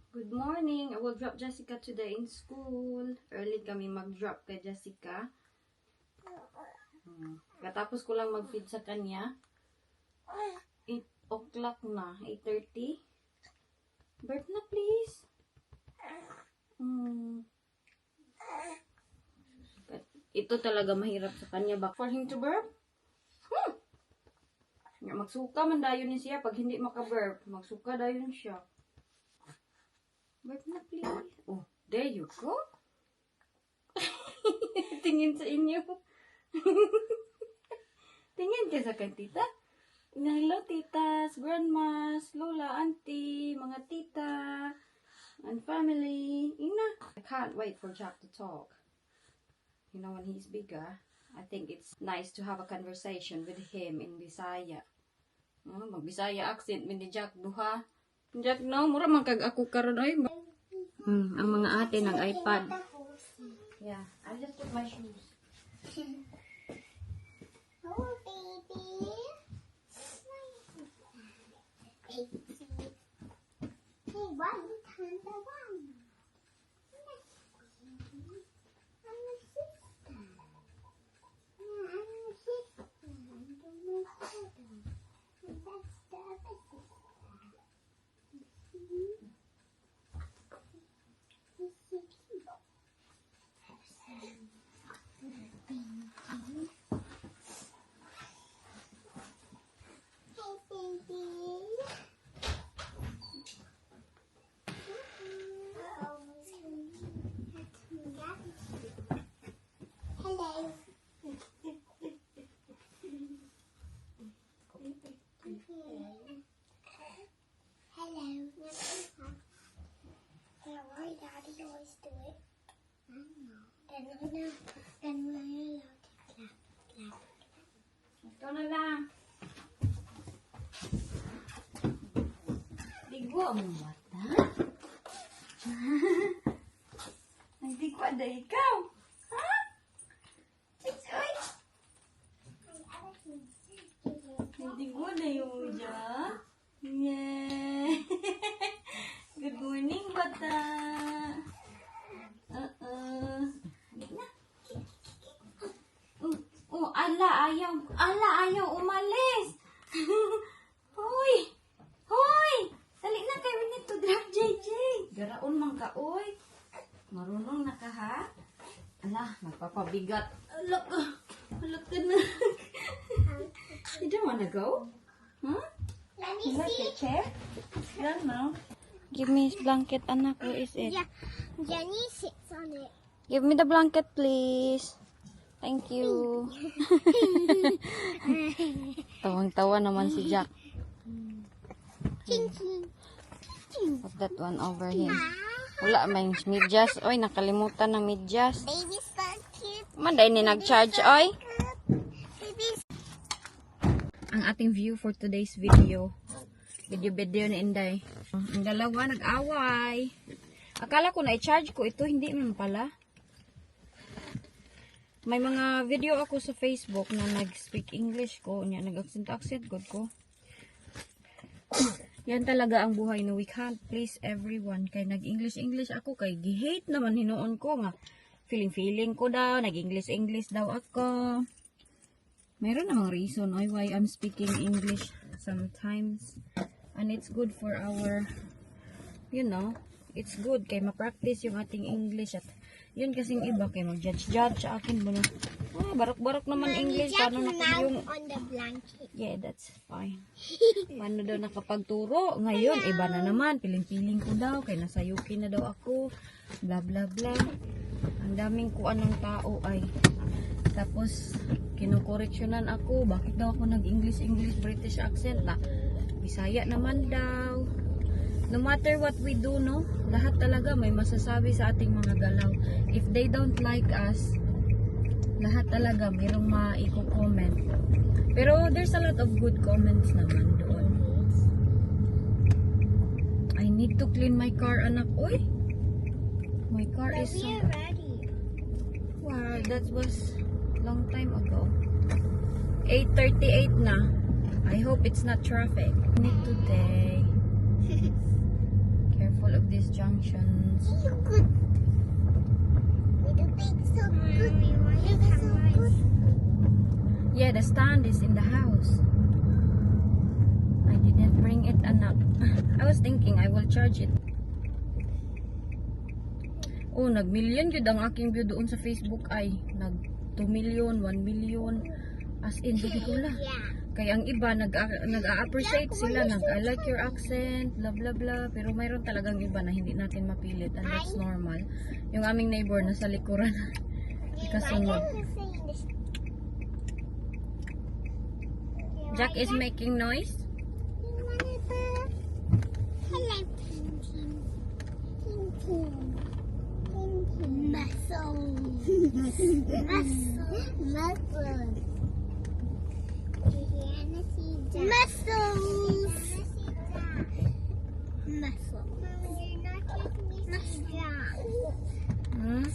Good morning. I will drop Jessica today in school. Early kami mag-drop kay Jessica. Katapos ko lang mag-feed sa kanya. 8 o'clock na. 8:30. Burp na please. Ito talaga mahirap sa kanya. Back for him to burp. Magsuka man dayon ni siya. Pag hindi maka-burp, magsuka dayon siya. Burp na please. Oh, there you go. Tingin sa inyo. Tingin ka sa kay tita. Hello titas, grandmas, lola, auntie, mga tita, and family. Ina. I can't wait for Jack to talk. You know, when he's bigger, I think it's nice to have a conversation with him in Bisaya. Mag-Bisaya accent, hindi Jack duha. Jack, no, mura man kag ako karon ay. Ang mga ate ng iPad. Yeah, I just took my shoes. Oh, baby. Hey, why you turn around? I'm a sister. Yeah, I'm a sister. I'm the most sister. And that's the other sister. Hello. Hello. Yeah, why Daddy always do it? I don't know. Then we're allowed to clap. Ikaw na lang. Digo ang mata. Nagdigo ada ikaw. Ha? Oy. Nagdigo na yung uja. Yeah. Good morning, bata. Ala, ayaw umalis. Hoy! Hoy! Dali na kayo, we need to drop JJ. Garaon man ka, oy. Marunong na ka, ha? Ala, magpapabigat. Alak ka na. You don't wanna go? Huh? Let You me like see. the chair? Don't know. Give me his blanket, anak. Where is it? Yeah, Jenny sits on it. Give me the blanket, please. Thank you. Tawang-tawa naman si Jack. Ching, ching. Put that one over him. Wala may medyas. Oy, nakalimutan ng medyas. Baby's so cute. Manday ni nag-charge, oy. Baby's Ang ating view for today's video. Video ni Inday. Ang dalawa nag-away. Akala ko na i-charge ko. Ito hindi man pala. May mga video ako sa Facebook na nag-speak English ko. Nag-accent good ko. Yan talaga ang buhay no. We can't please everyone. Kay nag-English ako. Kay gi-hate naman hinoon ko nga. Feeling ko daw. Nag-English daw ako. Mayroon namang reason why I'm speaking English sometimes. And it's good for our, you know, it's good kay ma-practice yung ating English. At yun kasing iba kay mag-judge sa akin mo na. Barok-barok naman English. Paano na yung on the blanket. yeah, that's fine. Paano daw nakapagturo? Ngayon, iba na naman. Piling-piling ko daw. Kaya nasa UK na daw ako. Blah, blah, blah. Ang daming kuan ng tao ay. Tapos, kinukoreksyonan ako. Bakit daw ako nag-English, British accent? Bisaya naman daw. No matter what we do, no? Lahat talaga may masasabi sa ating mga galaw. If they don't like us, lahat talaga mayroong maiko-comment. Pero there's a lot of good comments naman doon. I need to clean my car, anak. Uy! My car is so... We're ready. Wow, that was long time ago. 8:38 na. I hope it's not traffic. Need today. Careful of these junctions. You good. Little bit so good. Little so good. Yeah, the stand is in the house. I didn't bring it, anak. I was thinking I will charge it. Oh, nag-million yun ang aking view doon sa Facebook ay. Nag 2 million, 1 million. As in, hindi ko la. Yeah. Kaya ang iba, nag-a-appreciate sila. I like your accent, blah blah blah. Pero mayroon talagang iba na hindi natin mapilit. And that's normal. Yung aming neighbor nasa likuran. Kasunod. Jack is making noise. Hello, Tintin. Tintin. Muscle. Muscle. Muscle. Muscles. Muscle. Hmm?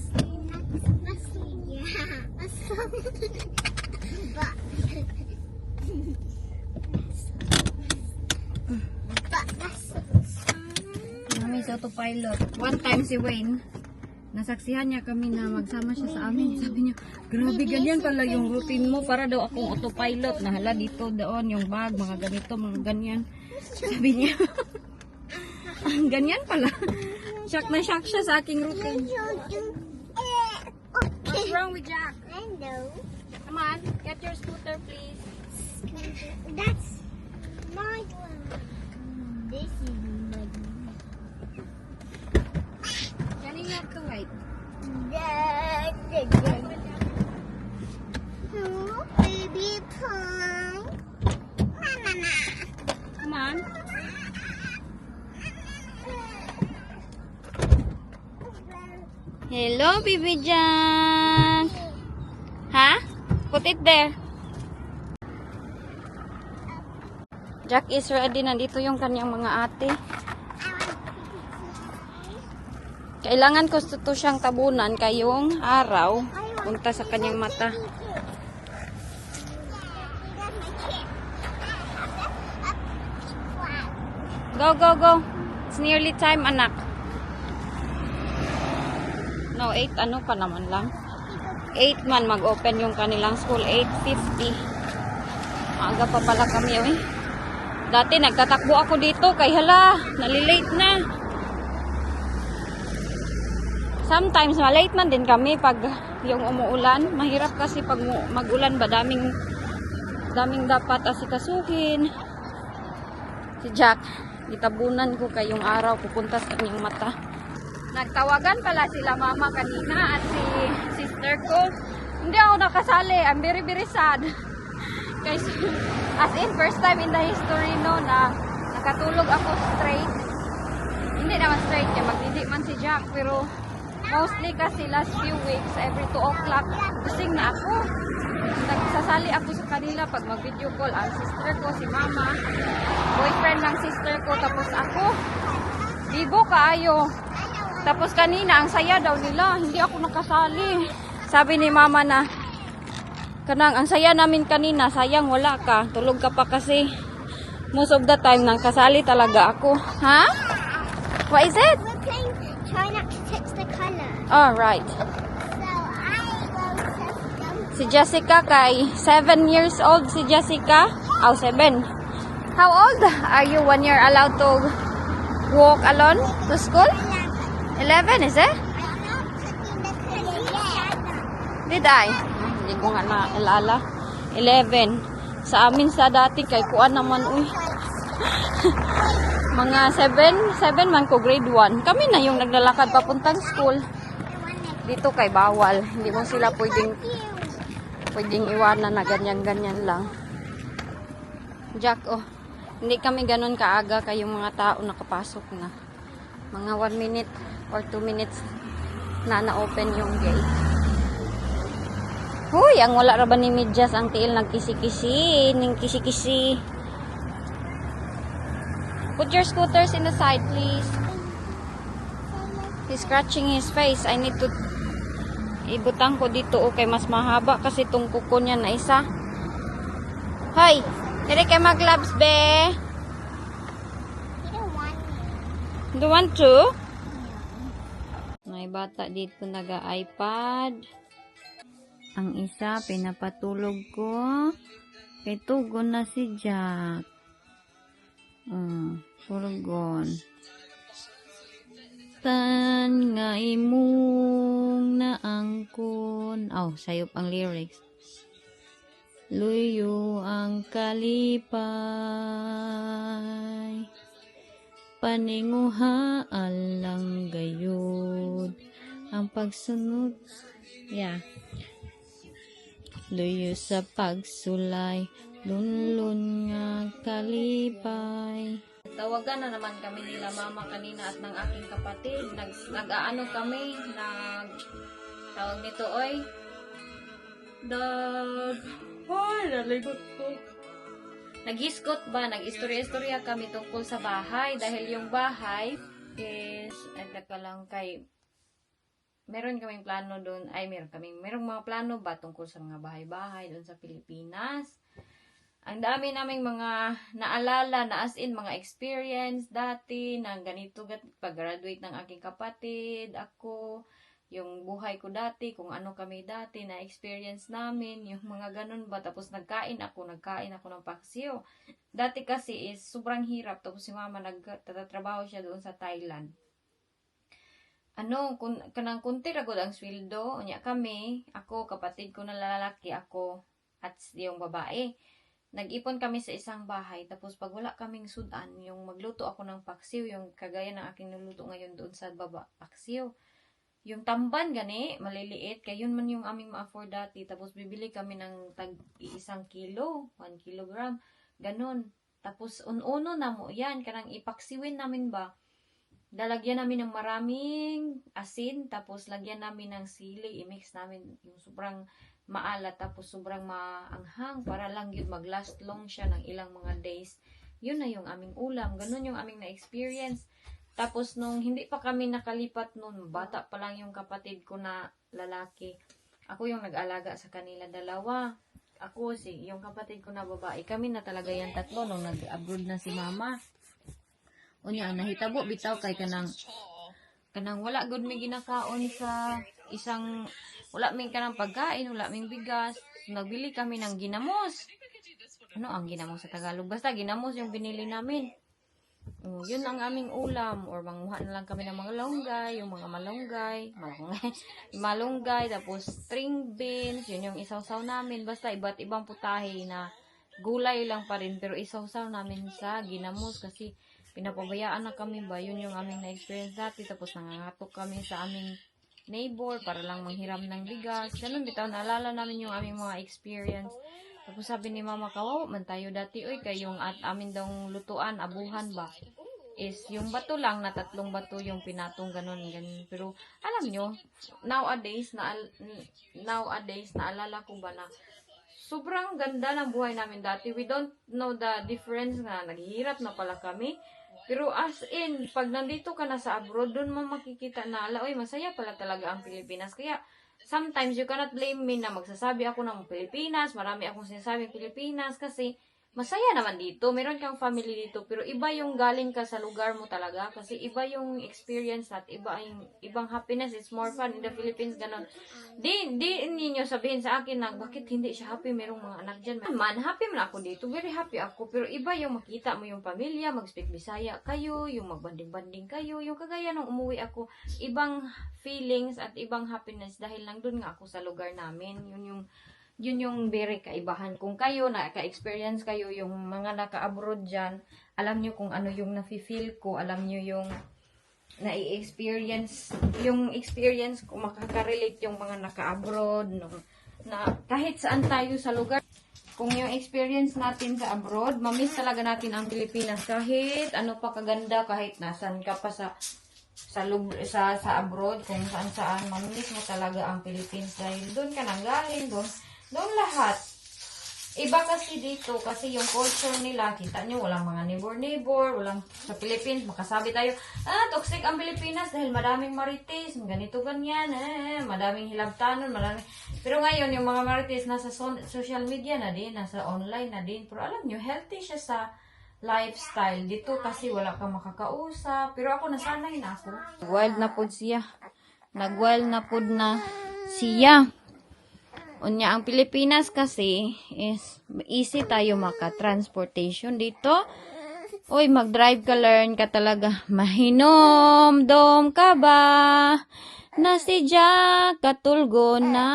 Mami sa autopilot. One time si Wayne, nasaksihan niya kami na magsama siya sa amin. Sabi niya, grabe ganyan pala yung routine mo. Para daw akong autopilot. Nahala dito, doon, yung bag, mga ganito, mga ganyan. Sabi niya, ang ganyan pala. Shock na shock siya sa aking routine. What's wrong with Jack? I know. Come on, get your scooter please. That's my one. This is my one. Can you have to wait? Oh, baby pie. Mama. Come on. Hello, Bibi Jan. Ha? Put it there. Jack is ready. Nandito yung kanyang mga ate. Kailangan ko to siyang tabunan kayong araw. Punta sa kanyang mata. Go, go, go. It's nearly time, anak. No, 8 ano pa naman lang. 8 man mag-open yung kanilang school. 8:50. Maaga pa pala kami, eh. Dati nagtatakbo ako dito kay hala, nalilate na. Sometimes malate man din kami pag yung umuulan. Mahirap kasi pag mag-ulan ba, daming dapat asikasuhin. Si Jack, ditabunan ko kayong araw pupunta sa kanyang mata. Nagtawagan pala sila mama kanina at si sister ko. Hindi ako nakasali. I'm very very sad. Guys, as in first time in the history no na nakatulog ako straight. Hindi naman straight kaya magdidi man si Jack pero mostly kasi last few weeks every 2 o'clock gising na ako. Nagsasali ako sa kanila pag mag-video call ang sister ko, si mama, boyfriend ng sister ko, tapos ako. Bibo kaayo. Tapos kanina, ang saya daw nila. Hindi ako nakasali. Sabi ni mama na, kanang, ang saya namin kanina. Sayang, wala ka. Tulog ka pa kasi. Most of the time, nang kasali talaga ako. Ha? What is it? We're playing try not to touch the color. Alright. So I will test them. Si Jessica kay 7 years old. Si Jessica. Oh, 7. How old are you when you're allowed to walk alone to school? 11, is it? I'm not touching the color yet. Did I? Hindi ko nga naalala. 11. Sa amin sa dati kay kuan naman uy. Mga 7 man ko grade 1. Kami na yung naglalakad papuntang school. Dito kay bawal. Hindi mo sila pwedeng iwanan na ganyan-ganyan lang. Jack, oh. Hindi kami ganun kaaga kayong mga tao nakapasok na. Mga 1 minute or 2 minutes na na-open yung gate. Huy, ang wala ra ba ni Midjas ang tiil nagkisi-kisi, ning kisi-kisi. Put your scooters in the side, please. He's scratching his face. I need to ibutang ko dito okay, mas mahaba kasi tong kuko niya na isa. Hoy, dire kay mag-gloves be. You don't want me. Do you want to? May bata dito naga-iPad. Ang isa, pinapatulog ko. Kay tugon na si Jack. Tulogon. Tan nga imong naangkon. Sayop ang lyrics. Luyo ang kalipay. Paninguhaan lang gayud ang pagsunod. Yeah. Luyo sa pagsulay, lunlun nga kalipay. Tawagan na naman kami nila mama kanina at ng aking kapatid. Nag-aano kami, tawag nito, naligot ko. Nag-iskot ba? Nag-istorya-istorya kami tungkol sa bahay. Dahil yung bahay is, meron kaming plano doon. Merong mga plano ba tungkol sa mga bahay-bahay doon sa Pilipinas. Ang dami naming mga naalala na as in mga experience dati na ganito pag-graduate ng aking kapatid, ako, yung buhay ko dati, kung ano kami dati na experience namin, yung mga ganun ba. Tapos nagkain ako ng paksiw. Dati kasi is sobrang hirap. Tapos si mama nagtatrabaho siya doon sa Thailand. Kanang kunti ragod ang sweldo, unya kami, ako, kapatid ko na lalaki, ako, at yung babae. Nag-ipon kami sa isang bahay, tapos pag wala kaming sudan, yung magluto ako ng paksiw, yung kagaya ng aking nuluto ngayon doon sa paksiw. Yung tamban gani, maliliit, kaya yun man yung aming ma-afford dati. Tapos bibili kami ng isang kilo, 1 kilogram, ganun. Tapos uno na mo, yan, kanang ipaksiwin namin ba. Lalagyan namin ng maraming asin, tapos lagyan namin ng sili, i-mix namin yung sobrang maalat, tapos sobrang maanghang, para lang yun mag-last long siya ng ilang mga days. Yun na yung aming ulam, ganun yung aming na-experience. Tapos nung hindi pa kami nakalipat nun, bata pa lang yung kapatid ko na lalaki. Ako yung nag-alaga sa kanila dalawa. Ako yung kapatid ko na babae. Kami na talaga yan tatlo nung nag-abroad na si mama. Unya, nahitabo bitaw kay kanang wala good may ginakaon sa isang, wala may kanang pagkain, wala may bigas. Nagbili kami ng ginamos. Ano ang ginamos sa Tagalog? Basta ginamos yung binili namin. Yun ang aming ulam, or manguha na lang kami ng mga malunggay, yung mga malunggay, tapos string beans, yun yung isaw-saw namin, basta iba't ibang putahe na gulay lang pa rin, pero isaw-saw namin sa ginamos kasi pinapabayaan na kami ba, yun yung aming na-experience dati. Tapos nangangatok kami sa aming neighbor para lang manghiram ng bigas, ganun bitaw, naalala namin yung aming mga experience. Tapos sabi ni mama, kawawa man tayo dati, kayong at amin daw lutuan, abuhan ba, is yung bato lang, na 3 bato yung pinatong ganun. Pero alam nyo, nowadays naalala ko ba na sobrang ganda ng buhay namin dati. We don't know the difference na naghihirap na pala kami. Pero as in, pag nandito ka na sa abroad, doon mo makikita na, masaya pala talaga ang Pilipinas. Kaya sometimes you cannot blame me na magsasabi ako ng Pilipinas, marami akong sinasabi Pilipinas, kasi masaya naman dito, meron kang family dito, pero iba yung galing ka sa lugar mo talaga, kasi iba yung experience at ibang happiness. It's more fun in the Philippines, ganon. Di ninyo sabihin sa akin na bakit hindi siya happy, merong mga anak dyan. Happy man ako dito, very happy ako, pero iba yung makita mo yung pamilya, mag-speak Bisaya kayo, yung magbanding-banding kayo, yung kagaya nung umuwi ako, ibang feelings at ibang happiness dahil lang dun nga ako sa lugar namin. Yun yung very kaibahan. Kung kayo, naka-experience kayo, yung mga naka-abroad dyan, alam nyo kung ano yung nafe-feel ko, alam nyo yung na-experience, yung experience ko, makaka-relate yung mga naka-abroad, no? Na kahit saan tayo sa lugar, kung yung experience natin sa abroad, mamiss talaga natin ang Pilipinas. Kahit ano pa kaganda, kahit nasan ka pa sa abroad, kung saan, mamiss mo talaga ang Philippines dahil doon ka nanggaling, doon lahat. Iba kasi dito, kasi yung culture nila, kita nyo, walang mga neighbor, walang, sa Philippines, makasabi tayo, toxic ang Pilipinas dahil madaming marites, ganito, ganyan, madaming hilabtanon, pero ngayon, yung mga marites, nasa social media na din, nasa online na din, pero alam nyo, healthy siya sa lifestyle. Dito kasi wala kang makakausap. Pero ako nasanay na ako. Wild na pod siya. Nag-wild na pod na siya. Unya, ang Pilipinas kasi is easy tayo maka-transportation dito. Uy, mag-drive ka, learn ka talaga. Mahinom-dom ka ba? Na si Jack katulgon na.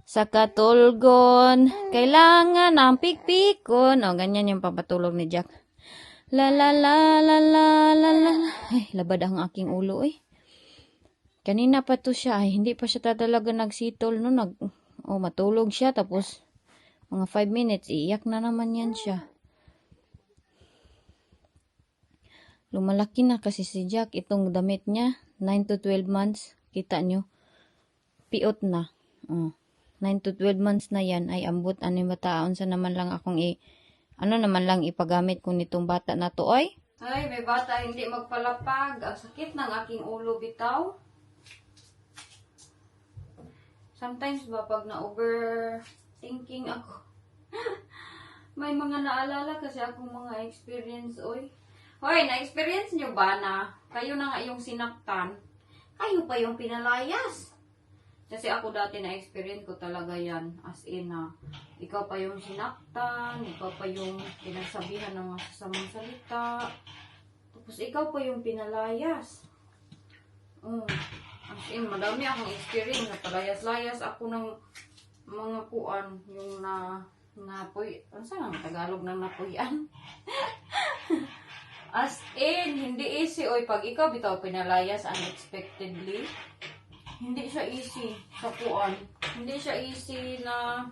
Sa katulgon, kailangan ang pikpikon. O, ganyan yung papatulog ni Jack. La la la la la la la. Ay, labad ang aking ulo eh. Kanina pa to siya. Ay, hindi pa siya talaga nagsitol. No? Matulog siya. Tapos, mga 5 minutes, iiyak na naman yan siya. Lumalaki na kasi si Jack. Itong damit niya, 9 to 12 months. Kita nyo? Piot na. 9 to 12 months na yan. Ay, ambot. Ano yung bataon sa naman lang akong ipagamit ko nitong bata na to, ay? Ay, may bata hindi magpalapag. Ang sakit ng aking ulo bitaw. Sometimes ba pag na-overthinking ako, may mga naalala kasi akong mga experience, oy. Hoy, na-experience nyo ba na kayo na nga yung sinaktan? Kayo pa yung pinalayas. Kasi ako dati na-experience ko talaga yan. As in, ikaw pa yung sinaktan, ikaw pa yung pinagsabihan ng masasamang salita. Tapos ikaw pa yung pinalayas. As in, madami akong experience na palayas-layas ako ng mga kuan, yung napoy, ano saan ang Tagalog ng napoyan? As in, hindi easy, oy, pag ikaw bitaw pinalayas unexpectedly, hindi siya easy sa kuan. Hindi siya easy na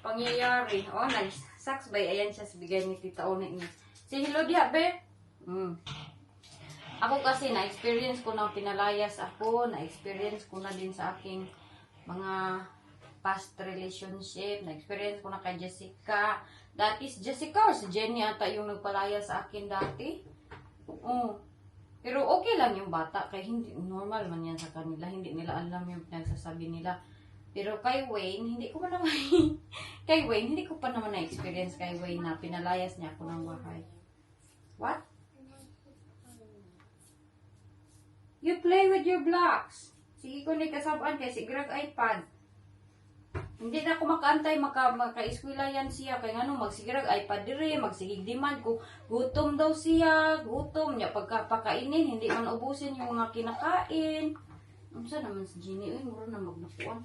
pangyayari. Nice. Saks bay, ayan siya sa bigay ni Tita Ona niya. Si hello diha, be? Ako kasi, na-experience ko na pinalayas ako, na-experience ko na din sa aking mga past relationship, na-experience ko na kay Jessica. Dati si Jessica or si Jenny ata yung nagpalaya sa akin dati. Pero okay lang yung bata, kaya hindi, normal man yan sa kanila, hindi nila alam yung pinagsasabi nila. Pero kay Wayne, hindi ko pa naman, kay Wayne, hindi ko pa naman na-experience kay Wayne na pinalayas niya ako ng bahay. What? You play with your blocks. Sige ko ni kasabaan kay si Greg iPad. Hindi na ako makaantay, maka-eskwela yan siya. Kaya nga magsigirag iPad dire, magsigig demand ko. Gutom daw siya, gutom niya. Pagkapakainin, hindi man ubusin yung mga kinakain. Saan naman si Jenny? Uy, muro na magnakuan.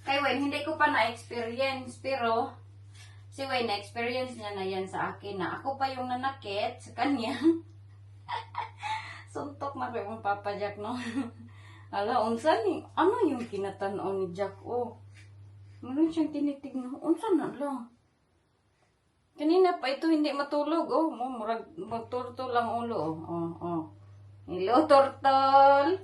Kay Wayne, hindi ko pa na-experience. Pero, si Wayne, na-experience niya na yan sa akin na ako pa yung nanakit sa kanya. Suntok na ko yung Papa Jack, no? Ala, unsan ni, ano yung kinatanaw ni Jack, Meron siyang tinitignan, unsan na lang. Kanina pa ito hindi matulog, magturtol lang ulo, Hello, turtol!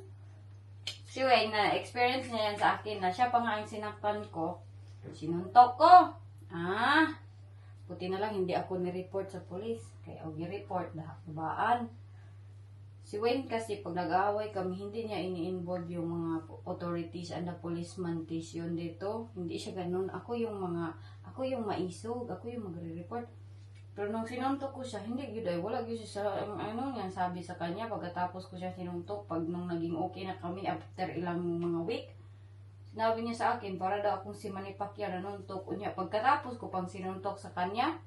Si Wayne, na-experience niya yan sa akin na siya pa nga ang sinaktan ko. Sinuntok ko. Puti na lang hindi ako ni-report sa police. Kaya ako gi-report, dahakbaan. Si Wayne kasi pag nag-aaway kami, hindi niya ini-involve yung mga authorities and the policeman yun dito. Hindi siya ganun. Ako yung maisog, ako yung magre-report. Pero nung sinuntok ko siya, hindi yun ay wala yun siya sa, yan sabi sa kanya, pagkatapos ko siya sinuntok, pag nung naging okay na kami after ilang mga week, sinabi niya sa akin, para daw akong si Manny Pacquiao nanuntok. Unya, pagkatapos ko pang sinuntok sa kanya,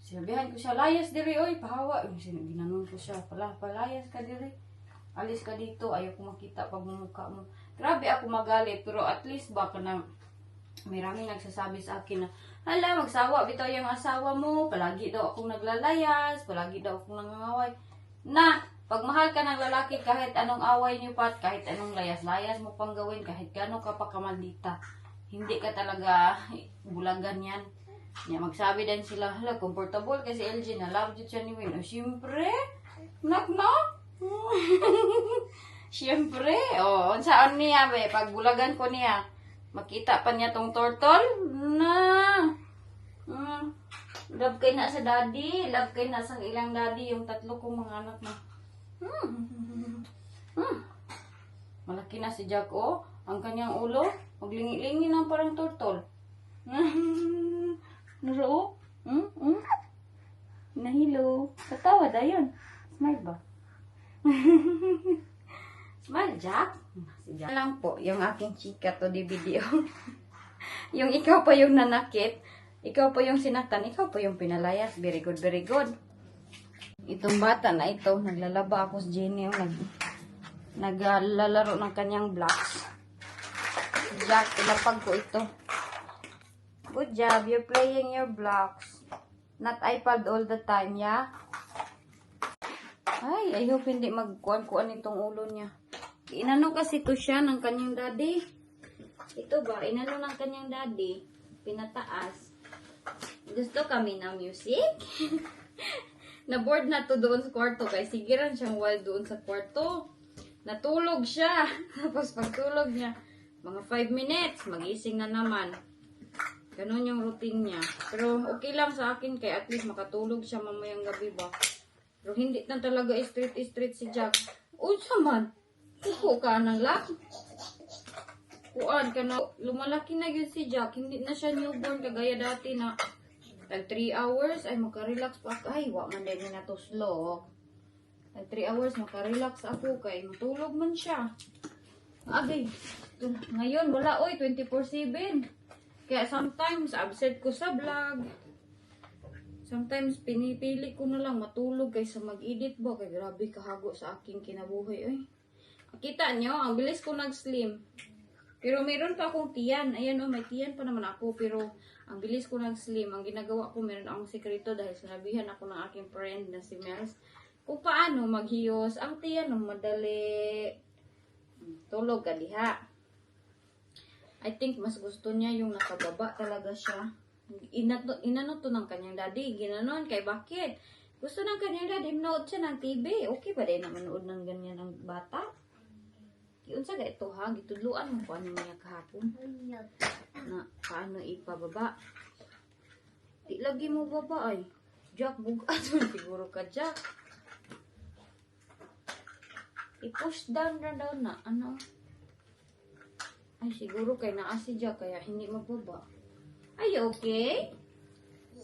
sinabihan ko siya, layas diri, oy, pahawa. Ginanon ko siya, palayas ka diri. Alis ka dito, ayaw ko makita pag mumukha mo. Grabe ako magalit, pero at least baka nang maraming nagsasabi sa akin na, hala, magsawa, bitaw yung asawa mo, palagi daw akong naglalayas, palagi daw akong nangangaway. Na, pag mahal ka ng lalaki, kahit anong away niyo pa, kahit anong layas-layas mo pang gawin, kahit gano'n ka pa kamaldita, hindi ka talaga bulagan yan. Magsabi din sila, hala, comfortable kasi LG na love you siya ni Win. Siyempre, knock. Siyempre, saan niya, be, pag bulagan ko niya, makita pa niya tong turtle, love kay na sa daddy, love kay na sa ilang daddy, yung tatlo kong mga anak na. Malaki na si Jack, ang kanyang ulo, maglingi-lingi na parang turtle. Naro, Nahilo. Katawa dayon. Smile ba? Smile, Jack. Si Jack lang po, yung aking chika to di video. Yung ikaw pa yung nanakit, ikaw pa yung sinaktan, ikaw pa yung pinalayas. Very good, very good. Itong bata na ito, naglalaba ako sa Jenny, naglalaro ng kanyang blocks. Jack, ilapag ko ito. Good job, you're playing your blocks. Not iPad all the time, yeah? Ay, I hope hindi magkuan-kuan itong ulo niya. Inano kasi to siya ng kanyang daddy. Ito ba, inano ng kanyang daddy. Pinataas. Gusto kami ng music. Na-board na to doon sa kwarto. Kaya sigiran siyang wild doon sa kwarto. Natulog siya. Tapos pagtulog niya, mga 5 minutes, magising na naman. Ganun yung routine niya. Pero okay lang sa akin kaya at least makatulog siya mamayang gabi ba. Pero hindi na talaga straight si Jack. Uy, saman. Kuko ka ng laki. Kuan ka na. Lumalaki na yun si Jack. Hindi na siya newborn kagaya dati na tag 3 hours ay makarelax pa ako. Ay, wak man din na to slow. Tag 3 hours makarelax ako kay matulog man siya. Agay. Ngayon wala oy 24/7. Kaya sometimes absent ko sa vlog. Sometimes pinipili ko na lang matulog kaysa mag-edit ba. Kaya grabe kahago sa aking kinabuhi. Ay. Kita nyo, ang bilis ko nag-slim. Pero meron pa akong tiyan. Ayan o, may tiyan pa naman ako. Pero ang bilis ko nag-slim. Ang ginagawa ko, meron akong sekreto dahil sinabihan ako ng aking friend na si Mels kung paano maghiyos. Ang tiyan, madali. Tulog ka diha. I think mas gusto niya yung nakababa talaga siya. Inano to ng kanyang daddy. Ginanon kay bakit? Gusto ng kanyang daddy, manood siya ng TV. Okay ba din na manood ng ganyan ng bata? Iunsa ga ito ha? Gitudluan mo paano niya kahapon. Na paano ipababa. Di lagi mo baba ay. Jack, bugat mo siguro ka, Jack. I-push down na daw na. Ano? Ay, siguro kay naa si Jack, kaya hindi mababa. Ay, okay?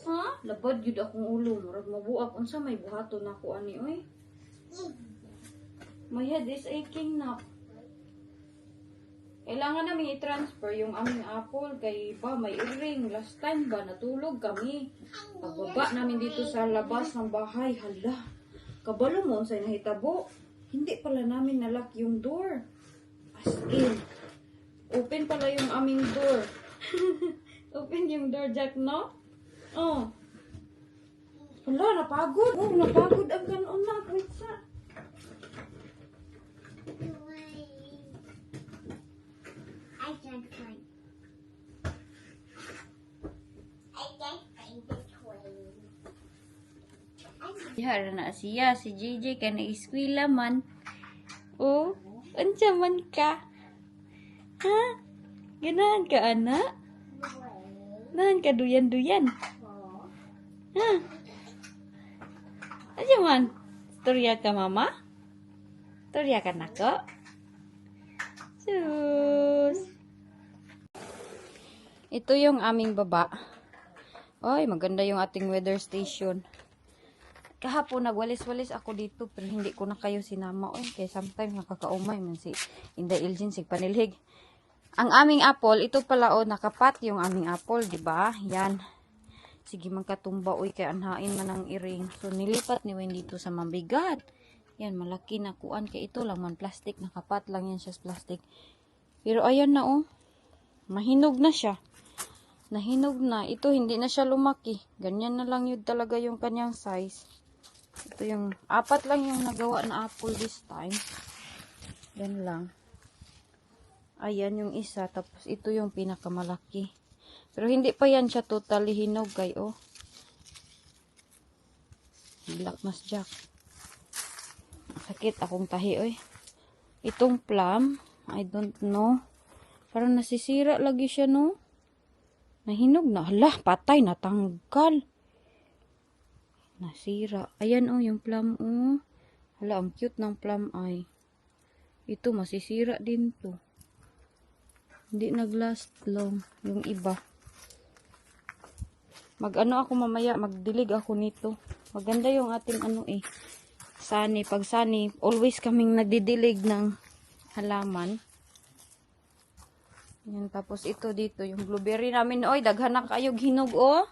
Ha? Labad yun akong ulo. Marag mabuak. Unsa may buhato na ako ani, oy? My head is aching na. Kailangan namin i-transfer yung aming apple kay ba may ring. Last time ba natulog kami. Pagbaba namin dito sa labas ng bahay. Hala. Kabalo mo unsay nahitabo. Hindi pala namin nalock yung door. As in. Open pala yung aming door. Open yung door, Jack, no? Oh. Hala, napagod. Oh, napagod ang kanon na. Wait sa. I can't find the toy. Ihara na siya. Si JJ ka na iskwila man. Oh, unsa man ka? Ha? Ganahan ka, anak? Nahan ka duyan-duyan. Ha? Ano man? Storya ka, mama? Storya ka, nako? Sus! Ito yung aming baba. Ay, maganda yung ating weather station. Kahapon nagwalis-walis ako dito pero hindi ko na kayo sinama. Oy, kaya sometimes nakakaumay man si Inday Ilgin sig panilhig. Ang aming apple, ito pala o nakapat yung aming apple, di ba? Yan. Sige man katumba oy kay anhain man ang iring. So nilipat ni Wayne dito sa mabigat. Yan malaki na kuan kay ito lang man plastic, nakapat lang yan siya sa plastic. Pero ayan na oh. Mahinog na siya. Nahinog na. Ito hindi na siya lumaki. Ganyan na lang yun talaga yung kanyang size. Ito yung 4 lang yung nagawa na apple this time. Yan lang. Ayan yung isa. Tapos ito yung pinakamalaki. Pero hindi pa yan siya totally hinog kay oh. Black mas Jack. Sakit akong tahi oy. Itong plum, I don't know. Parang nasisira lagi siya no. Nahinog na. Hala, patay, natanggal. Nasira. Ayan oh, yung plum oh. Hala, ang cute ng plum ay. Ito, masisira din to. Hindi nag-last long. Yung iba. Mag-ano ako mamaya, magdilig ako nito. Maganda yung ating ano eh. Sani, pag sani, always kaming nagdidilig ng halaman. Yan, tapos ito dito, yung blueberry namin. Oy, daghan na kayog hinog, oh.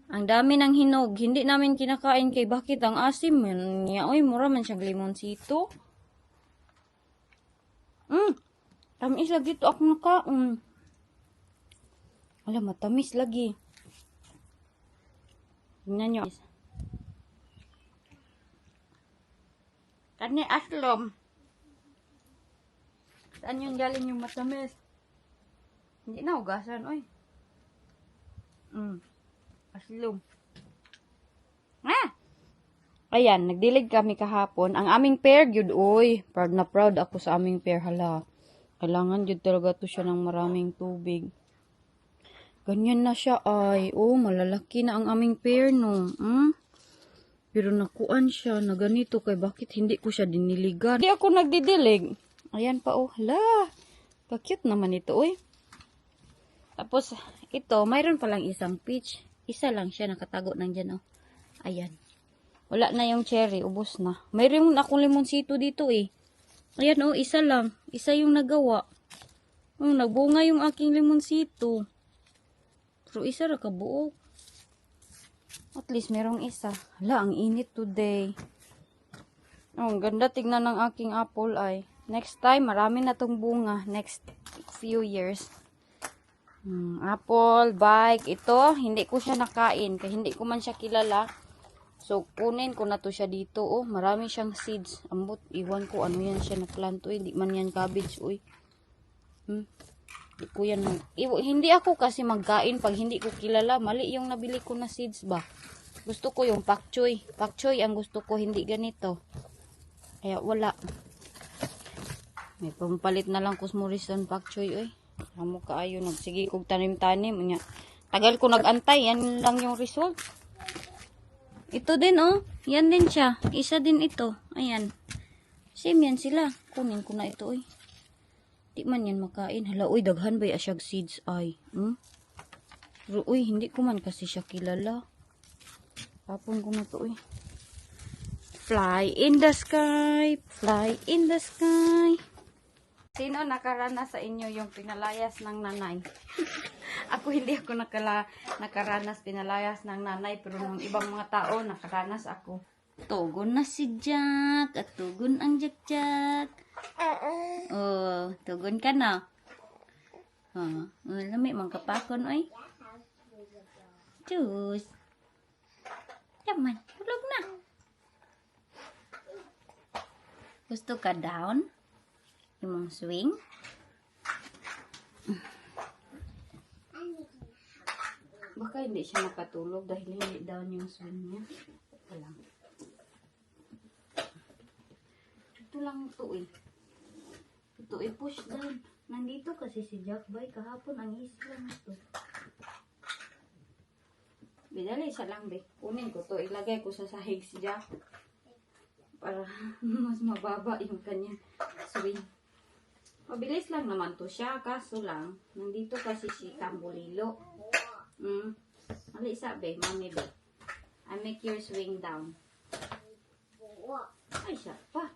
Ang dami ng hinog. Hindi namin kinakain kay bakit ang asim man niya. Oy, mura man siyang limonsito. Tamis lagi ito ako nakaon. Alam, matamis lagi. Tingnan nyo. Kani aslom. Saan yung galing yung matamis? Hindi na ugasan, oy. Aslom. Ayan, nagdilig kami kahapon. Ang aming pair, yun, oy. Proud na proud ako sa aming pair, hala. Kailangan yun talaga to siya ng maraming tubig. Ganyan na siya, ay. Oh, malalaki na ang aming pair, no. Pero nakuan siya na ganito kay bakit hindi ko siya diniligan. Hindi ako nagdidilig. Ayan pa, oh. Hala. Pa-cute naman ito, oy. Tapos, ito, mayroon palang isang peach. Isa lang siya nakatago nandyan, oh. Ayan. Wala na yung cherry, ubos na. Mayroon akong limonsito dito, eh. Ayan, oh, isa lang. Isa yung nagawa. Oh, nagbunga yung aking limonsito. Pero isa ra kabuok. At least merong isa. Hala, ang init today. Oh, ang ganda tignan ng aking apple ay. Next time, marami na tong bunga. Next few years. Apple, bike. Ito, hindi ko siya nakain. Kaya hindi ko man siya kilala. So, kunin ko na to siya dito. Oh, marami siyang seeds. Ambot, iwan ko ano yan siya na plant. Hindi man yan cabbage. Uy. Hindi ko yan. Hindi ako kasi magkain pag hindi ko kilala. Mali yung nabili ko na seeds ba. Gusto ko yung pak choy. Pak choy ang gusto ko. Hindi ganito. Kaya wala. May pampalit na lang kusmurison pak choy. Uy. Amo kaayo. Sige kong tanim-tanim. Tagal ko nagantay. Yan lang yung result. Ito din, oh. Yan din siya. Isa din ito. Ayan. Same yan sila. Kunin ko na ito, uy. Di man yan makain. Hala, uy, daghan ba asyag seeds, ay. Pero, uy, hindi ko man kasi siya kilala. Tapon ko na to, uy. Fly in the sky. Fly in the sky. Sino nakaranas sa inyo yung pinalayas ng nanay? Ako hindi ako nakaranas pinalayas ng nanay, pero ng ibang mga tao nakaranas ako. Tugon na si Jack at tugon ang Jack. Oh, tugon ka na. Lami mang kapakon oy. Cus. Yaman, tulog na. Gusto ka down? Yung swing? Baka hindi siya nakatulog dahil hindi down yung swing niya. Ito lang. Ito lang ito eh. Ito eh push down. Nandito kasi si Jack Boy. Kahapon ang easy lang ito. Bidali siya lang be. Kunin ko to. Ilagay ko sa sahig si Jack. Para mas mababa yung kanyang swing. Mabilis lang naman to siya. Kaso lang, nandito kasi si Tambulilo. Ali sabi, mami be. I make your swing down. Ay, siya pa.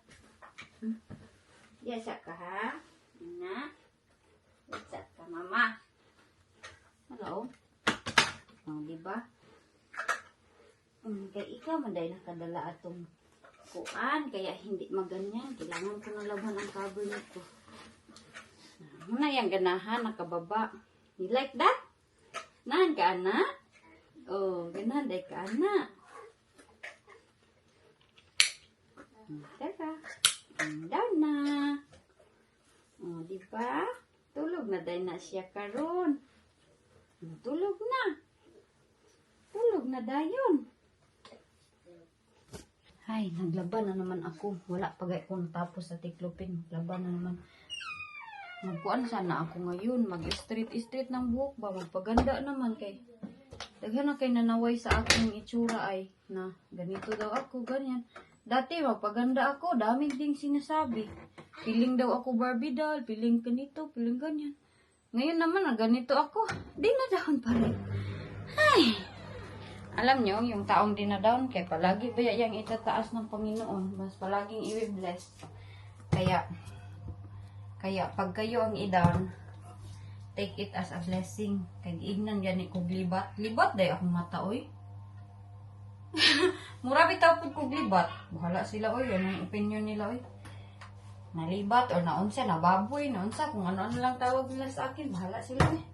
Yasa ka ha? Na? Yasa ka mama. Hello? Oh, diba? Kaya ikaw, manday nakadala atong kuan. Kaya hindi maganyan. Kailangan ko na laban ang cover nito. Muna yung ganahan, nakababa. You like that? Nahan ka, ana? Oh, ganahan, day ka, ana. Teka. Down na. Oh, diba? Tulog na day na siya karon. Tulog na. Tulog na dayon. Ay, naglaban na naman ako. Wala pagay ko natapos sa tiklopin. Naglaban na naman. Magkuan sana ako ngayon. Mag-street ng buhok ba? Magpaganda naman kay. Daghan na kay nanaway sa aking itsura ay na ganito daw ako, ganyan. Dati magpaganda ako. Daming ding sinasabi. Piling daw ako Barbie doll. Piling ganito, piling ganyan. Ngayon naman na ganito ako. Di na dahon pa rin. Ay. Alam nyo, yung taong dinadown, kaya palagi ba yung itataas ng Panginoon? Mas palaging i-bless. Kaya pag kayo ang i-down, take it as a blessing. Kaya ignan gani kog libat. Libat day akong mata, oy. Mura bitaw pud kog libat. Bahala sila, oy. Anong opinion nila, oy. Nalibat or naunsa, nababoy, naunsa. Kung ano-ano lang tawag nila sa akin, bahala sila, oy.